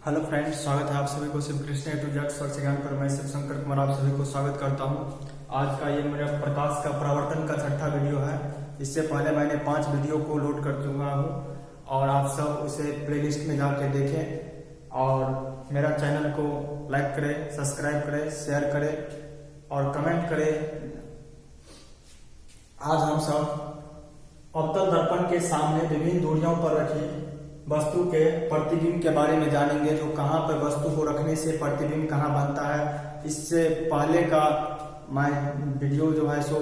Hello friends, स्वागत है आप सभी को Shiv Krishna to Z search Gyan पर। मैं शिव शंकर कुमार आप सभी को स्वागत करता हूं। आज का ये मेरा प्रकाश का परावर्तन का छठा वीडियो है। इससे पहले मैंने 5 वीडियो को लोड कर चुका हूं और आप सब उसे प्लेलिस्ट में जाके देखें और मेरा चैनल को लाइक करें, सब्सक्राइब करें, शेयर करें और कमेंट करें। आज हम सब अवतल दर्पण के सामने विभिन्न दूरियों पर रखी वस्तु के प्रतिबिंब के बारे में जानेंगे, जो कहाँ पर वस्तु को रखने से प्रतिबिंब कहाँ बनता है। इससे पहले का मैं वीडियो जो है सो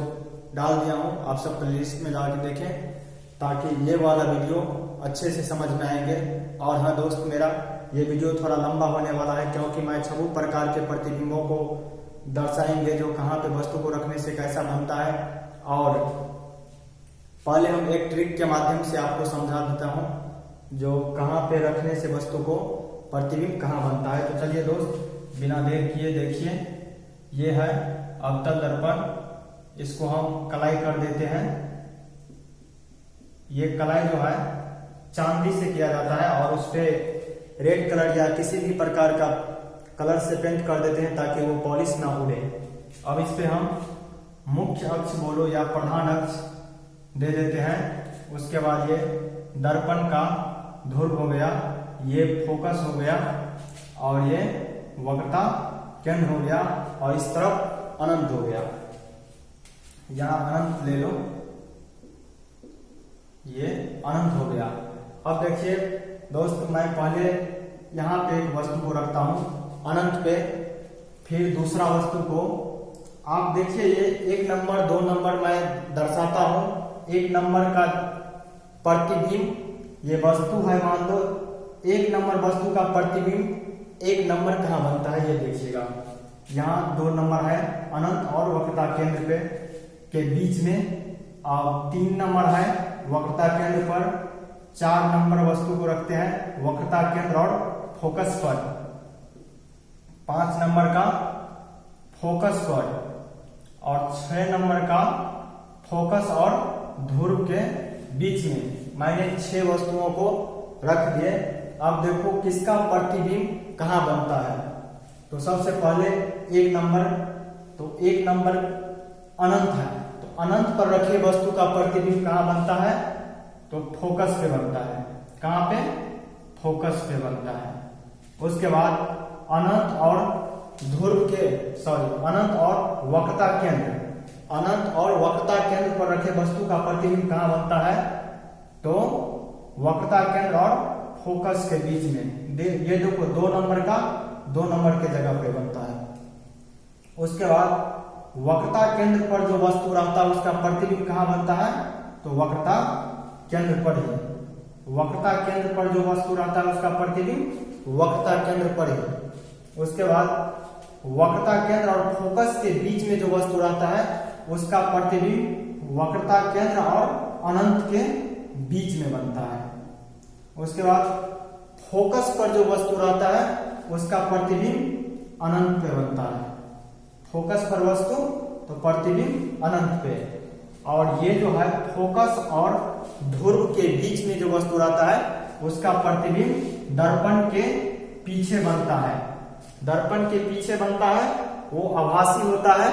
डाल दिया हूँ, आप सब प्लेलिस्ट में जाके देखें ताकि ये वाला वीडियो अच्छे से समझ में आएंगे। और हाँ दोस्त, मेरा ये वीडियो थोड़ा लंबा होने वाला है क्योंकि मैं 6 प्रकार के प्रतिबिंबों को दर्शाएंगे जो कहाँ पे वस्तु को रखने से कैसा बनता है। और पहले हम एक ट्रिक के माध्यम से आपको समझा देता हूँ जो कहाँ पे रखने से वस्तु को प्रतिबिंब कहाँ बनता है। तो चलिए दोस्त, बिना देर किए देखिए, ये है अवतल दर्पण। इसको हम कलाई कर देते हैं। ये कलाई जो है चांदी से किया जाता है और उस पे रेड कलर या किसी भी प्रकार का कलर से पेंट कर देते हैं ताकि वो पॉलिश ना उड़े। अब इस पे हम मुख्य अक्ष बोलो या प्रधान अक्ष दे देते हैं। उसके बाद ये दर्पण का ध्रुव हो गया, ये फोकस हो गया और ये वक्रता केंद्र हो गया और इस तरफ अनंत हो गया। यहां अनंत ले लो, ये अनंत हो गया। अब देखिए दोस्त, मैं पहले यहां पे एक वस्तु को रखता हूं अनंत पे, फिर दूसरा वस्तु को आप देखिए ये 1 नंबर 2 नंबर मैं दर्शाता हूं। 1 नंबर का प्रतिबिंब ये वस्तु है, मान लो 1 नंबर वस्तु का प्रतिबिंब 1 नंबर कहाँ बनता है ये देखिएगा। यहाँ 2 नंबर है अनंत और वक्रता केंद्र पे के बीच में। और 3 नंबर है वक्रता केंद्र पर। 4 नंबर वस्तु को रखते हैं वक्रता केंद्र और फोकस पर। 5 नंबर का फोकस पर और 6 नंबर का फोकस और ध्रुव के बीच में। मैंने 6 वस्तुओं को रख दिए। अब देखो किसका प्रतिबिंब कहाँ बनता है। तो सबसे पहले 1 नंबर, तो 1 नंबर अनंत है, तो अनंत पर रखे वस्तु का प्रतिबिंब कहाँ बनता है, तो फोकस पे बनता है। कहाँ पे, फोकस पे बनता है। उसके बाद अनंत और ध्रुव के अनंत और वक्रता केंद्र, अनंत और वक्रता केंद्र पर रखे वस्तु का प्रतिबिंब कहाँ बनता है, तो वक्रता केंद्र और फोकस के बीच में। ये देखो 2 नंबर का 2 नंबर के जगह पे बनता है। उसके बाद वक्रता केंद्र पर जो वस्तु रहता है उसका प्रतिबिंब कहाँ बनता है, तो वक्रता केंद्र पर ही। वक्रता केंद्र पर जो वस्तु रहता है उसका प्रतिबिंब वक्रता केंद्र पर ही। उसके बाद वक्रता केंद्र और फोकस के बीच में जो वस्तु रहता है उसका प्रतिबिंब वक्रता केंद्र और अनंत के बीच में बनता है। उसके बाद फोकस पर जो वस्तु रहता है उसका प्रतिबिंब अनंत पे बनता है। फोकस पर वस्तु तो प्रतिबिंब अनंत पे। और ये जो है फोकस और ध्रुव के बीच में जो वस्तु रहता है उसका प्रतिबिंब दर्पण के पीछे बनता है। दर्पण के पीछे बनता है, वो आभासी होता है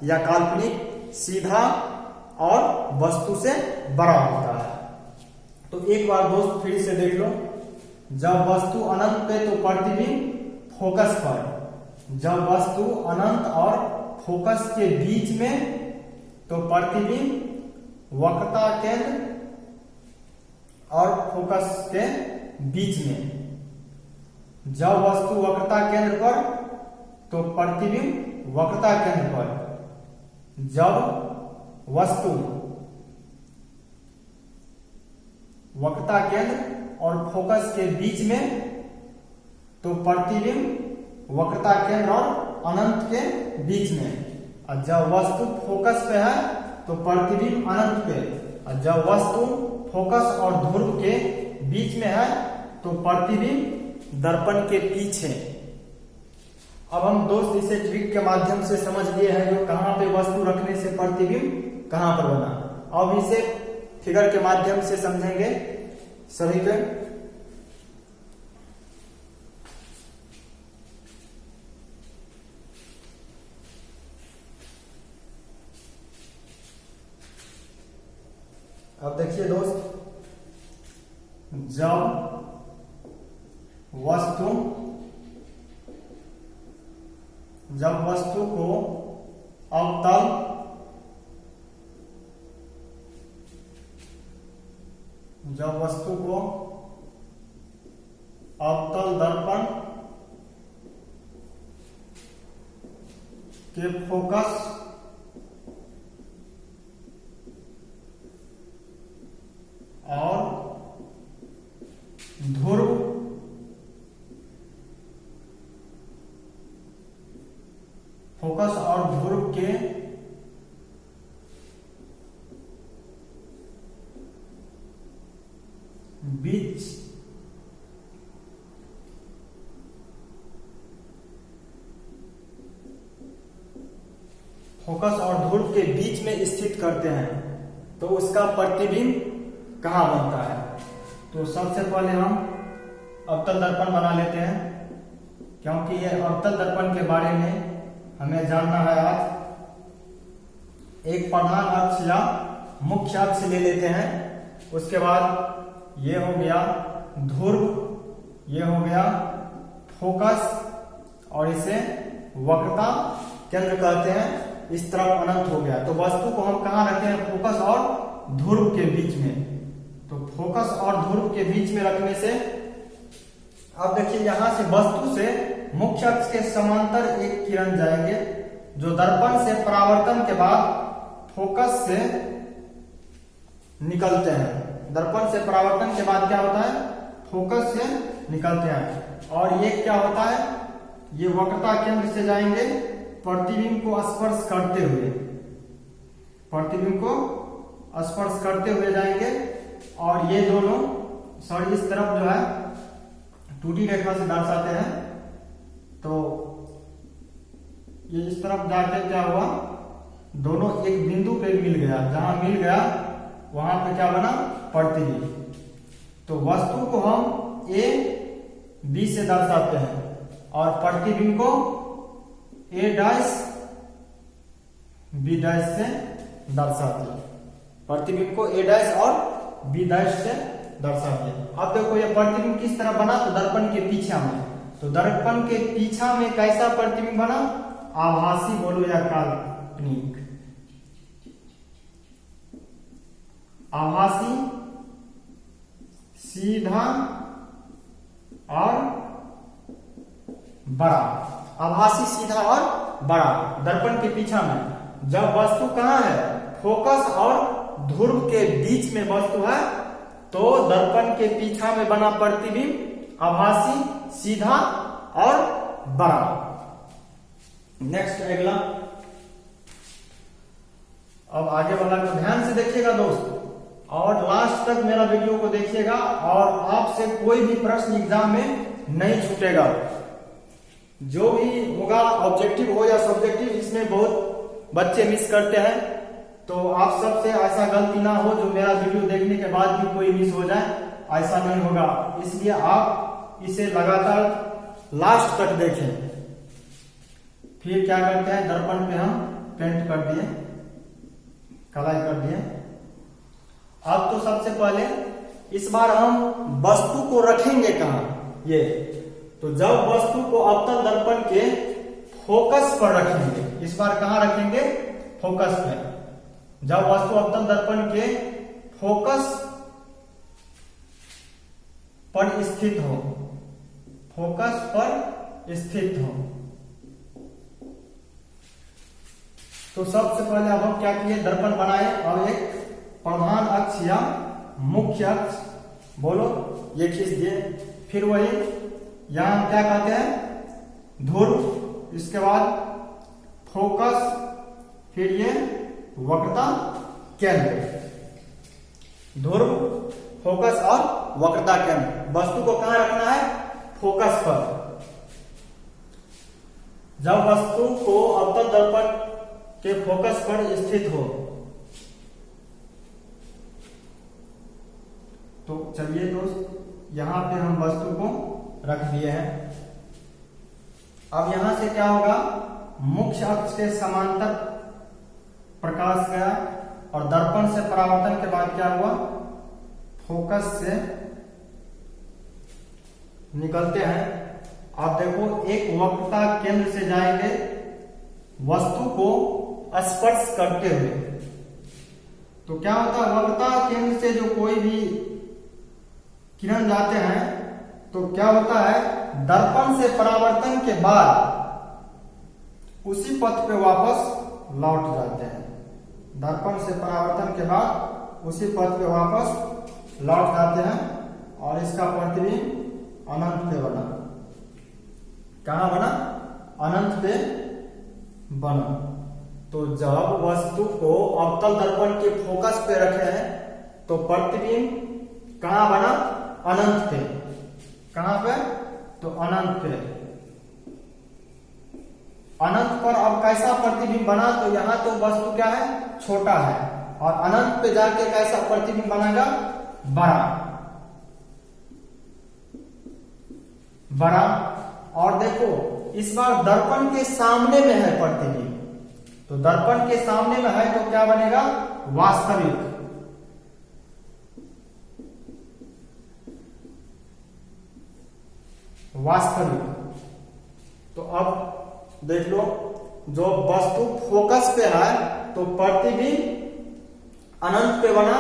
या काल्पनिक, सीधा और वस्तु से बड़ा होता है। तो एक बार दोस्त फिर से देख लो, जब वस्तु अनंत पे तो प्रतिबिंब फोकस पर, जब वस्तु अनंत और फोकस के बीच में तो प्रतिबिंब वक्रता केंद्र और फोकस के बीच में। जब वस्तु वक्रता केंद्र पर तो प्रतिबिंब वक्रता केंद्र पर। जब वस्तु वक्रता केंद्र और फोकस के बीच में तो प्रतिबिंब वक्रता केंद्र और अनंत के बीच में। और जब वस्तु फोकस पे है तो प्रतिबिंब अनंत पे। और जब वस्तु फोकस और ध्रुव के बीच में है तो प्रतिबिंब दर्पण के पीछे। अब हम दोस्त इसे ट्रिक के माध्यम से समझ लिए हैं जो कहाँ पे वस्तु रखने से प्रतिबिंब कहाँ पर बना। अब इसे फिगर के माध्यम से समझेंगे सभी पे। अब देखिए दोस्त, जब वस्तु को अवतल दर्पण के फोकस और ध्रुव के बीच में स्थित करते हैं तो उसका प्रतिबिंब कहाँ बनता है। तो सबसे पहले हम अवतल दर्पण बना लेते हैं, क्योंकि ये अवतल दर्पण के बारे में हमें जानना है आज। एक प्रधान अक्ष या मुख्य अक्ष ले लेते हैं, उसके बाद ये हो गया ध्रुव, ये हो गया फोकस, और इसे वक्रता केंद्र कहते हैं। इस तरफ अनंत हो गया, तो वस्तु को हम कहाँ रखते हैं, फोकस और ध्रुव के बीच में। तो फोकस और ध्रुव के बीच में रखने से, अब देखिए यहां से वस्तु से मुख्य अक्ष के समांतर एक किरण जाएंगे, जो दर्पण से परावर्तन के बाद फोकस से निकलते हैं। दर्पण से परावर्तन के बाद क्या होता है, फोकस से निकलते हैं, और ये क्या होता है, ये वक्रता केंद्र से जाएंगे प्रतिबिंब को स्पर्श करते हुए जाएंगे, और ये दोनों इस तरफ जो है टूटी रेखा से दर्शाते हैं। तो ये इस तरफ जाके क्या हुआ, दोनों एक बिंदु पे मिल गया, जहां मिल गया वहां पे क्या बना, प्रतिबिंब। तो वस्तु को हम ए बी से दर्शाते हैं और प्रतिबिंब को ए डैश बी डैश से दर्शाते हैं। प्रतिबिंब को ए डैश और बी डैश से दर्शाते हैं। अब देखो ये प्रतिबिंब किस तरह बना, तो दर्पण के पीछा में। तो दर्पण के पीछा में कैसा प्रतिबिंब बना, आभासी बोलो या काल्पनिक, आभासी, सीधा और बड़ा। आभासी, सीधा और बड़ा दर्पण के पीछा में। जब वस्तु कहां है, फोकस और ध्रुव के बीच में वस्तु है, तो दर्पण के पीछा में बना प्रतिबिंब आभासी, सीधा और बड़ा। नेक्स्ट अगला, अब आगे वाला को ध्यान से देखिएगा दोस्त, और लास्ट तक मेरा वीडियो को देखिएगा, और आपसे कोई भी प्रश्न एग्जाम में नहीं छूटेगा। जो भी होगा ऑब्जेक्टिव हो या सब्जेक्टिव, इसमें बहुत बच्चे मिस करते हैं। तो आप सबसे ऐसा गलती ना हो जो मेरा वीडियो देखने के बाद भी कोई मिस हो जाए, ऐसा नहीं होगा। इसलिए आप इसे लगातार लास्ट तक देखें। फिर क्या करते हैं, दर्पण पे हम पेंट कर दिए, कलाई कर दिए। अब तो सबसे पहले इस बार हम वस्तु को रखेंगे कहां, ये तो जब वस्तु को अवतल दर्पण के फोकस पर रखेंगे, इस बार कहां रखेंगे, फोकस पे। जब वस्तु अवतल दर्पण के फोकस पर स्थित हो, फोकस पर स्थित हो, तो सबसे पहले अब हम क्या किए, दर्पण बनाए और एक प्रधान अक्ष या मुख्य अक्ष बोलो ये खींच दिए। फिर वही यहां हम क्या कहते हैं, ध्रुव, इसके बाद फोकस, फिर ये वक्रता केंद्र। ध्रुव, फोकस और वक्रता केंद्र। वस्तु को कहां रखना है, फोकस पर। जब वस्तु को अवतल दर्पण के फोकस पर स्थित हो, तो चलिए दोस्त यहां पे हम वस्तु को रख दिए हैं। अब यहां से क्या होगा, मुख्य अक्ष के समांतर प्रकाश गया, और दर्पण से परावर्तन के बाद क्या हुआ, फोकस से निकलते हैं। आप देखो एक वक्रता केंद्र से जाएंगे वस्तु को स्पर्श करते हुए, तो क्या होता है, वक्रता केंद्र से जो कोई भी किरण जाते हैं तो क्या होता है, दर्पण से परावर्तन के बाद उसी पथ पे वापस लौट जाते हैं। दर्पण से परावर्तन के बाद उसी पथ पे वापस लौट जाते हैं और इसका प्रतिबिंब अनंत पे बना। कहां बना, अनंत पे बना। तो जब वस्तु को अवतल दर्पण के फोकस पे रखे हैं तो प्रतिबिंब कहां बना, अनंत पे। कहां पे, तो अनंत पे। अनंत पर अब कैसा प्रतिबिंब बना, तो यहां तो वस्तु क्या है, छोटा है, और अनंत पे जाके कैसा प्रतिबिंब बनेगा, बड़ा बड़ा। और देखो इस बार दर्पण के सामने में है प्रतिबिंब, तो दर्पण के सामने में है तो क्या बनेगा, वास्तविक। वास्तविक। तो अब देख लो, जो वस्तु फोकस पे है तो प्रतिबिंब अनंत पे बना,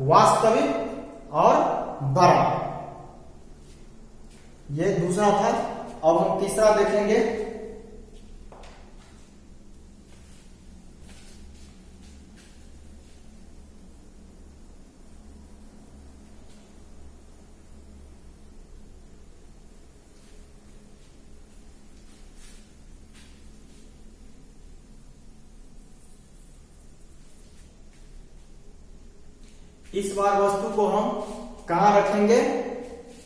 वास्तविक और बड़ा। ये दूसरा था। अब हम तीसरा देखेंगे। इस बार वस्तु को हम कहां रखेंगे,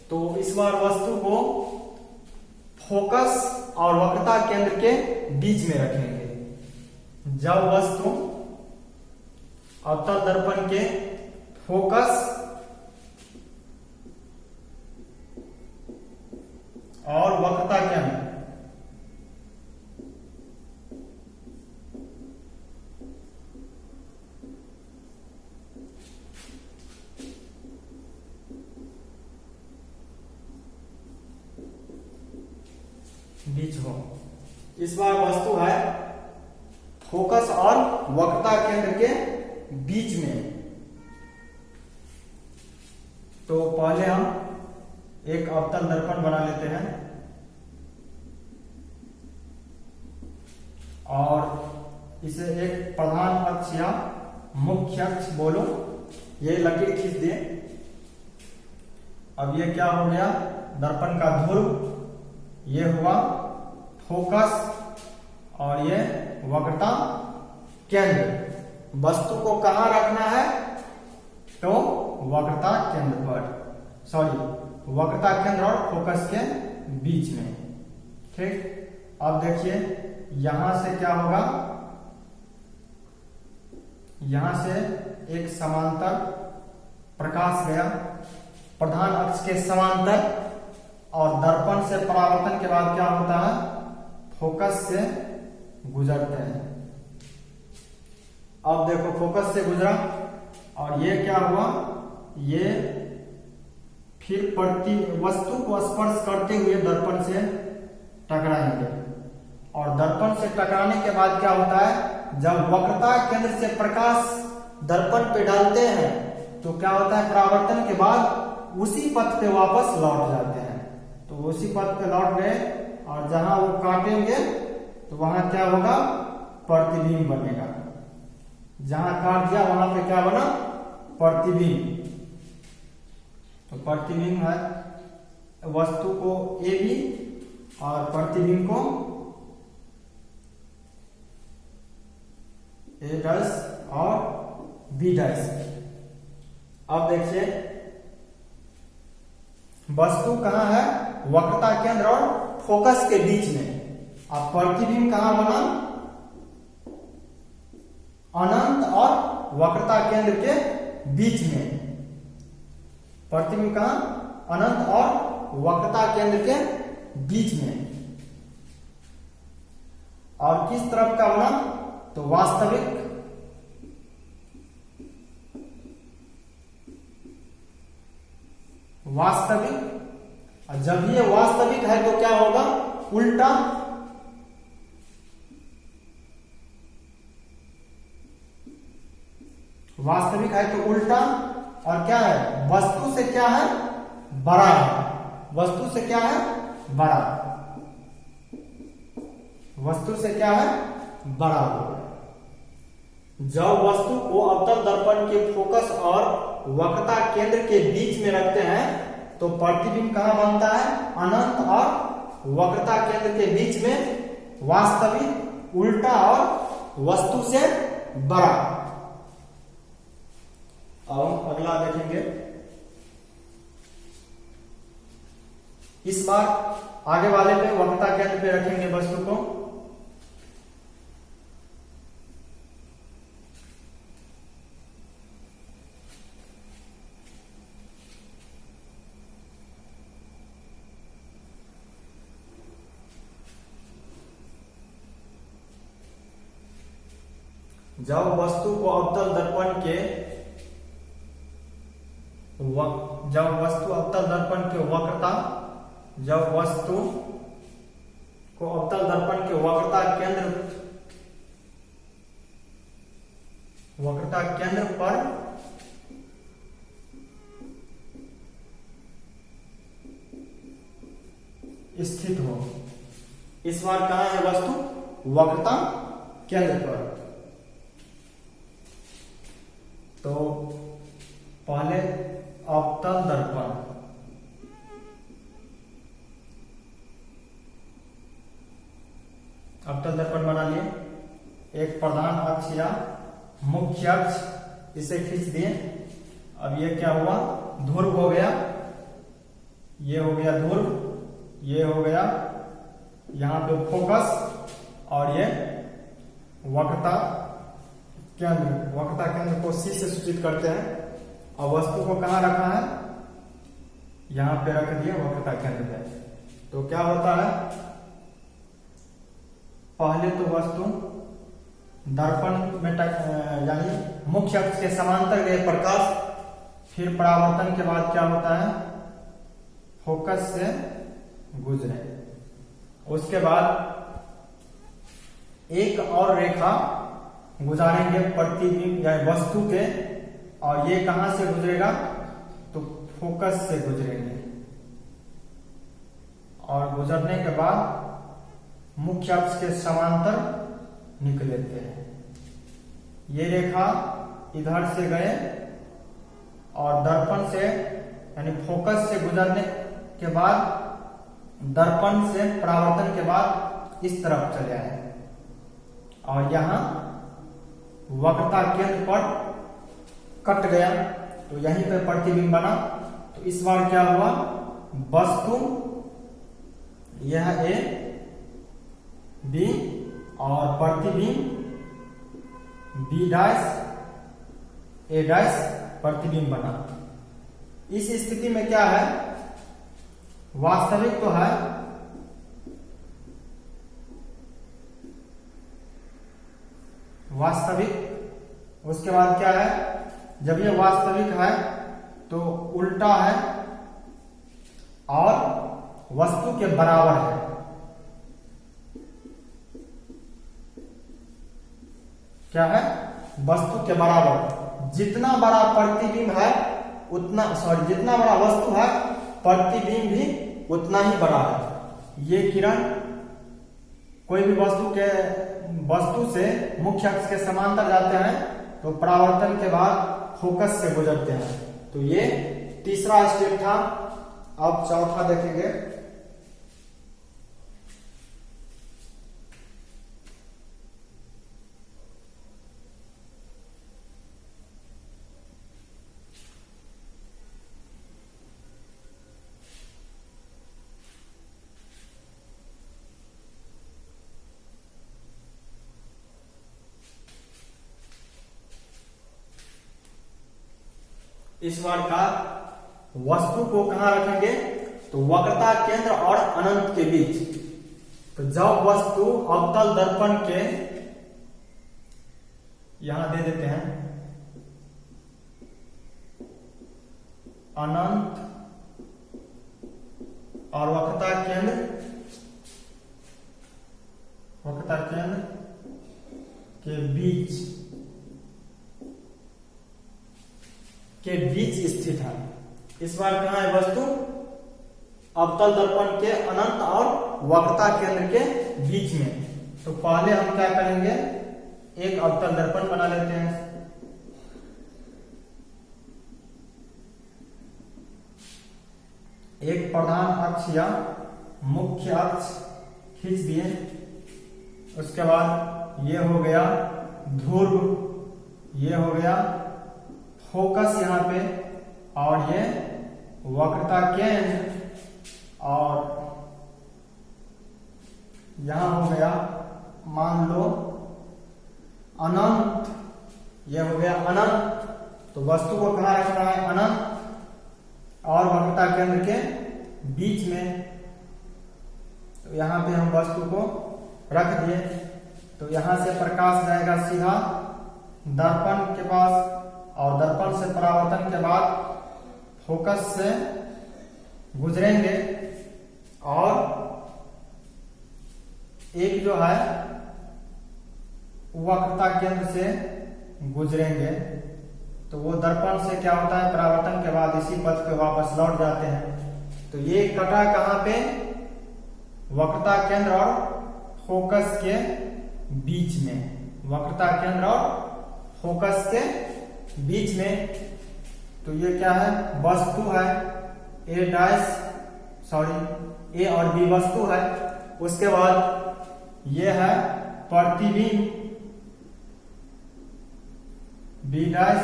तो इस बार वस्तु को फोकस और वक्रता केंद्र के बीच में रखेंगे। जब वस्तु अवतल दर्पण के फोकस और वक्रता केंद्र बीच हो। इस बार वस्तु है फोकस और वक्रता केंद्र के बीच में। तो पहले हम एक अवतल दर्पण बना लेते हैं और इसे एक प्रधान अक्ष या मुख्य अक्ष बोलो, ये लकीर खींच दिए। अब ये क्या हो गया, दर्पण का ध्रुव, ये हुआ फोकस और ये वक्रता केंद्र। वस्तु को कहां रखना है, तो वक्रता केंद्र पर, सॉरी वक्रता केंद्र और फोकस के बीच में। ठीक। अब देखिए यहां से क्या होगा, यहां से एक समांतर प्रकाश गया प्रधान अक्ष के समांतर, और दर्पण से परावर्तन के बाद क्या होता है, फोकस से गुजरते हैं। अब देखो फोकस से गुजरा और ये क्या हुआ, ये फिर वस्तु को स्पर्श करते हुए दर्पण से टकराएंगे, और दर्पण से टकराने के बाद क्या होता है, जब वक्रता केंद्र से प्रकाश दर्पण पे डालते हैं तो क्या होता है, परावर्तन के बाद उसी पथ पे वापस लौट जाते हैं। तो उसी पथ पे लौट गए और जहां वो काटेंगे तो वहां क्या होगा, प्रतिबिंब बनेगा। जहां काट दिया वहां पे क्या बना, प्रतिबिंब। तो प्रतिबिंब है वस्तु को ए बी और प्रतिबिंब को ए डैश और बी डैश। अब देखिए वस्तु कहां है, वक्रता केंद्र और फोकस के बीच में। अब प्रतिबिंब कहां बना, अनंत और वक्रता केंद्र के बीच में। प्रतिबिंब कहां, अनंत और वक्रता केंद्र के बीच में। और किस तरफ का बना, तो वास्तविक वास्तविक। और जब ये वास्तविक है तो क्या होगा, उल्टा। वास्तविक है तो उल्टा। और क्या है, वस्तु से क्या है, बड़ा है। वस्तु से क्या है, बड़ा। वस्तु से क्या है, बड़ा होगा। जब वस्तु को अवतल दर्पण के फोकस और वक्रता केंद्र के बीच में रखते हैं तो प्रतिबिंब कहां बनता है, अनंत और वक्रता केंद्र के बीच में वास्तविक, उल्टा और वस्तु से बड़ा। अब अगला देखेंगे। इस बार आगे वाले पे वक्रता केंद्र पे रखेंगे वस्तु को। जब वस्तु को अवतल दर्पण के वक्रता, जब वस्तु को अवतल दर्पण के वक्रता केंद्र पर स्थित हो। इस बार कहां है वस्तु, वक्रता केंद्र पर। तो पहले अवतल दर्पण, अवतल दर्पण बना लिए। एक प्रधान अक्ष या मुख्य अक्ष इसे खींच दिए। अब ये क्या हुआ, ध्रुव हो गया। ये हो गया ध्रुव, ये हो गया यहां पे फोकस, और ये वक्रता केंद्र। वक्रता केंद्र को सी से सूचित करते हैं। और वस्तु को कहां रखा है, यहां पे रख दिया वक्रता केंद्र पे। तो क्या होता है, पहले तो वस्तु दर्पण में यानी मुख्य अक्ष के समांतर गए प्रकाश, फिर परावर्तन के बाद क्या होता है, फोकस से गुजरे। उसके बाद एक और रेखा गुजारेंगे प्रतिबिंब या वस्तु के, और ये कहां से गुजरेगा, तो फोकस से गुजरेंगे। और गुजरने के बाद मुख्य अक्ष के समांतर निकलते हैं। ये रेखा इधर से गए और दर्पण से यानी फोकस से गुजरने के बाद दर्पण से परावर्तन के बाद इस तरफ चले आए, और यहां वक्रता केंद्र पर कट गया। तो यहीं पे प्रतिबिंब बना। तो इस बार क्या हुआ, वस्तु यह ए बी और प्रतिबिंब बी डैश ए डैश प्रतिबिंब बना। इस स्थिति में क्या है, वास्तविक तो है, वास्तविक। उसके बाद क्या है, जब ये वास्तविक है तो उल्टा है और वस्तु के बराबर है। क्या है, वस्तु के बराबर। जितना बड़ा प्रतिबिंब है उतना, जितना बड़ा वस्तु है प्रतिबिंब भी उतना ही बड़ा है। ये किरण कोई भी वस्तु से मुख्य अक्ष के समांतर जाते हैं तो परावर्तन के बाद फोकस से गुजरते हैं। तो ये तीसरा स्टेप था। अब चौथा देखेंगे। इस बार का वस्तु को कहां रखेंगे, तो वक्रता केंद्र और अनंत के बीच। तो जब वस्तु अवतल दर्पण के, यहां दे देते हैं अनंत और वक्रता केंद्र के बीच स्थित है। इस बार कहां है वस्तु? अवतल दर्पण के अनंत और वक्रता केंद्र के बीच में। तो पहले हम क्या करेंगे, एक अवतल दर्पण बना लेते हैं। एक प्रधान अक्ष या मुख्य अक्ष खींच दिए। उसके बाद ये हो गया ध्रुव, ये हो गया फोकस यहाँ पे, और ये वक्रता केंद्र, और यहां हो गया मान लो अनंत, यह हो गया अनंत। तो वस्तु को कहां रखना है? अनंत और वक्रता केंद्र के बीच में। तो यहां पे हम वस्तु को रख दिए। तो यहां से प्रकाश जाएगा सीधा दर्पण के पास, और दर्पण से परावर्तन के बाद फोकस से गुजरेंगे, और एक जो है वक्रता केंद्र से गुजरेंगे। तो वो दर्पण से क्या होता है, परावर्तन के बाद इसी पथ पे वापस लौट जाते हैं। तो ये कटा कहां पे? वक्रता केंद्र और फोकस के बीच में, वक्रता केंद्र और फोकस के बीच में। तो ये क्या है? वस्तु है, ए और बी वस्तु है। उसके बाद ये है प्रतिबिंब, बी डैश,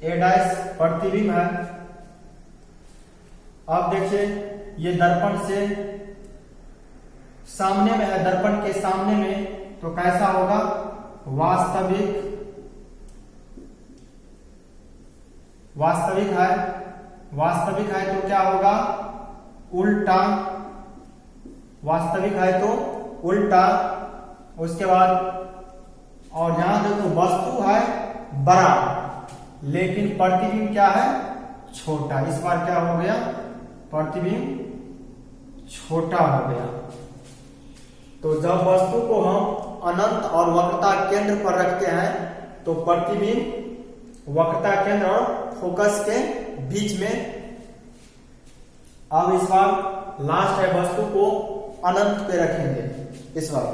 ए डैश प्रतिबिंब है। अब देखिए ये दर्पण से सामने में है, दर्पण के सामने में, तो कैसा होगा? वास्तविक है, वास्तविक है तो क्या होगा? उल्टा, वास्तविक है तो उल्टा। उसके बाद और यहां देखो वस्तु है बड़ा, लेकिन प्रतिबिंब क्या है? छोटा। इस बार क्या हो गया? प्रतिबिंब छोटा हो गया। तो जब वस्तु को हम अनंत और वक्रता केंद्र पर रखते हैं तो प्रतिबिंब वक्रता केंद्र और फोकस के बीच में। अब इस बार लास्ट है, वस्तु को अनंत पे रखेंगे इस बार।